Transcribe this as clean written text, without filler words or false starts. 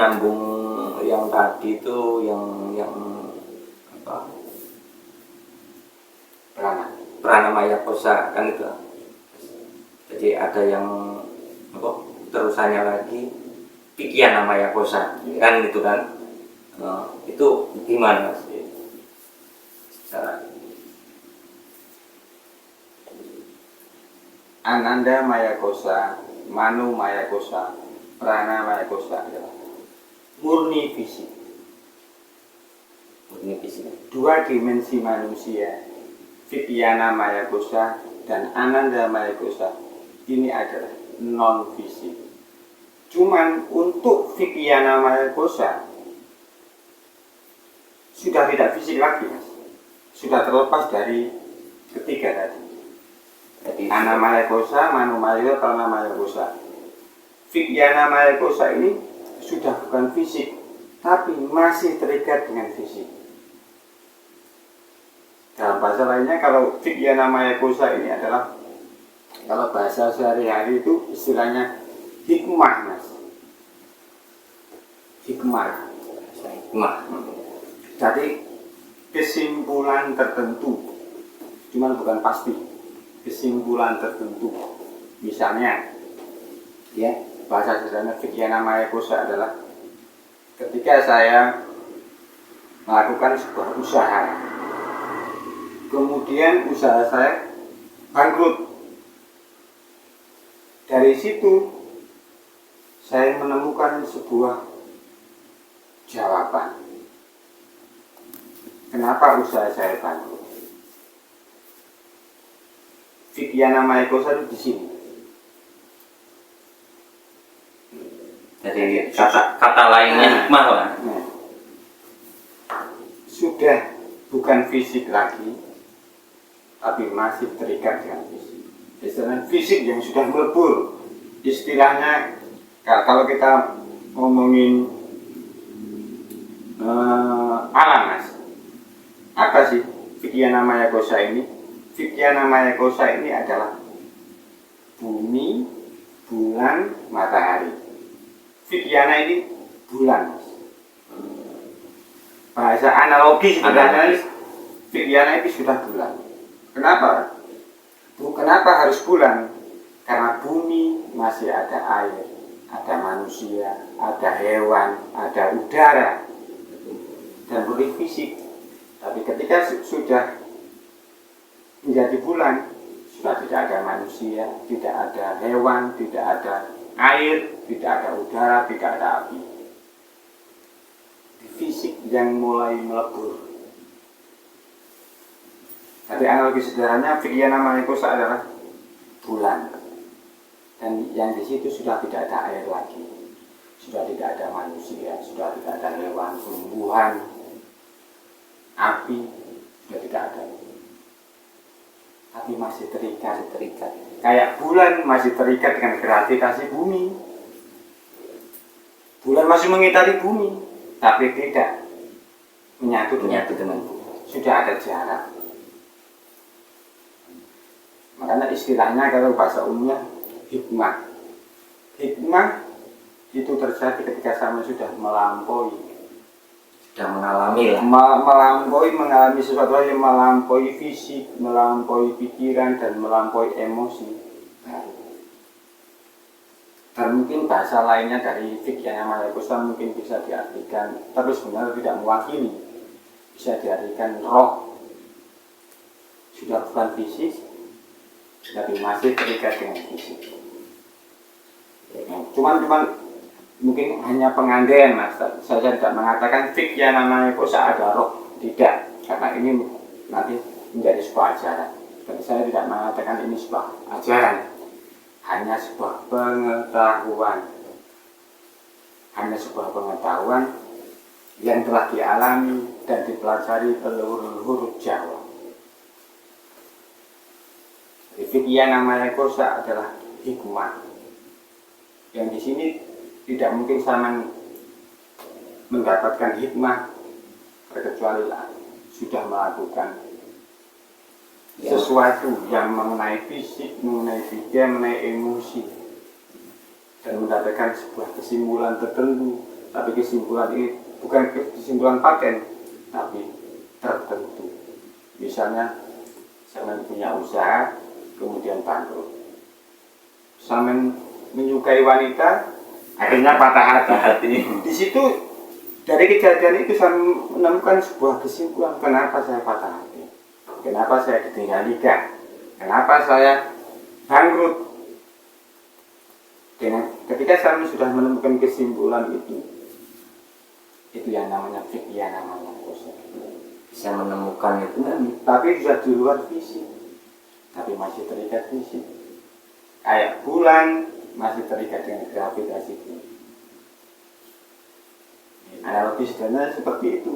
nyambung yang tadi itu yang apa? Pranamaya kosa kan itu. Jadi ada yang apa? Terusannya lagi pikian namanya kosa kan itu kan. Itu gimana Mas? Cara Ananda Maya Kosa, Manu Maya Kosa, Prana Maya Kosa adalah murni fisik. murni fisik. Dua dimensi manusia, Vidyana Maya Kosa dan Ananda Maya Kosa, ini adalah non fisik. Cuman untuk Vidyana Maya Kosa sudah tidak fisik lagi, Mas. Sudah terlepas dari ketiga tadi. Jadi Anamaya Kosa, Manumaya, Pranamaya Kosa. Vidyana Maya Kosa ini sudah bukan fisik, tapi masih terikat dengan fisik. Dalam bahasa lainnya, kalau Vidyana Maya Kosa ini adalah, kalau bahasa sehari-hari itu istilahnya hikmah, Mas. Hikmah. Jadi kesimpulan tertentu, cuman bukan pasti. Kesimpulan tertentu, misalnya, ya bahasa sederhana Vidyana Maya Kosa adalah ketika saya melakukan sebuah usaha, kemudian usaha saya bangkrut. Dari situ saya menemukan sebuah jawaban. Kenapa usaha saya bangkrut? Vidyana Maya Kosa itu di sini. Jadi kata lainnya hikmah lah. Sudah bukan fisik lagi, tapi masih terikat dengan fisik. Istilahnya fisik yang sudah melebur. Istilahnya kalau kita ngomongin alam, Mas, apa sih Vidyana Maya Kosa ini? Vidyana Maya Kosa ini adalah bumi, bulan, matahari. Vidyana ini bulan. Bahasa analogi sebenarnya Vidyana itu sudah bulan. Kenapa? Kenapa harus bulan? Karena bumi masih ada air, ada manusia, ada hewan, ada udara, dan boleh fisik. Tapi ketika sudah menjadi bulan, sudah tidak ada manusia, tidak ada hewan, tidak ada air, tidak ada udara, tidak ada api. Fisik yang mulai melebur. Jadi analogi sederhananya Vidyana Maya Kosa adalah bulan, dan yang di situ sudah tidak ada air lagi, sudah tidak ada manusia, sudah tidak ada hewan, tumbuhan, api, sudah tidak ada. Tapi masih terikat. Kayak bulan masih terikat dengan gravitasi bumi. Bulan masih mengitari bumi, tapi tidak menyatu dengan bumi. Sudah ada jarak. Makanya istilahnya kalau bahasa umumnya hikmah. Hikmah itu terjadi ketika sama sudah melampaui. Sudah mengalami lah. Mengalami sesuatu yang melampaui fisik, melampaui pikiran, dan melampaui emosi. Dan mungkin bahasa lainnya dari Vidyana Maya Kosa mungkin bisa diartikan, tapi sebenarnya tidak mewakili. Bisa diartikan roh. Sudah bukan fisik, tapi masih terikat dengan fisik. Cuman mungkin hanya pengandaian, Mas. Saya tidak mengatakan Vidyana Maya Kosa ada roh, tidak, karena ini nanti menjadi sebuah ajaran. Dan saya tidak mengatakan ini sebuah ajaran, hanya sebuah pengetahuan, yang telah dialami dan dipelajari leluhur Jawa. Vidyana Maya Kosa adalah hikmah, yang di sini tidak mungkin sama mendapatkan hikmah kecuali sudah melakukan sesuatu yang mengenai fisik, mengenai pikiran, mengenai emosi, dan mendapatkan sebuah kesimpulan tertentu Tapi kesimpulan ini bukan kesimpulan paten, tapi tertentu. Misalnya, saya punya usaha, kemudian bangkrut. Saya menyukai wanita, akhirnya patah hati. Di situ, dari kejadian itu saya menemukan sebuah kesimpulan kenapa saya patah hati. Kenapa saya ditinggal nikah. Kenapa saya bangkrut. Ketika saya sudah menemukan kesimpulan itu yang namanya fikih, namanya proses. Bisa menemukan itu kan. Tapi sudah di luar fisik, tapi masih terikat fisik. Kayak bulan masih terikat dengan gravitasi. Analogi sederhana seperti itu.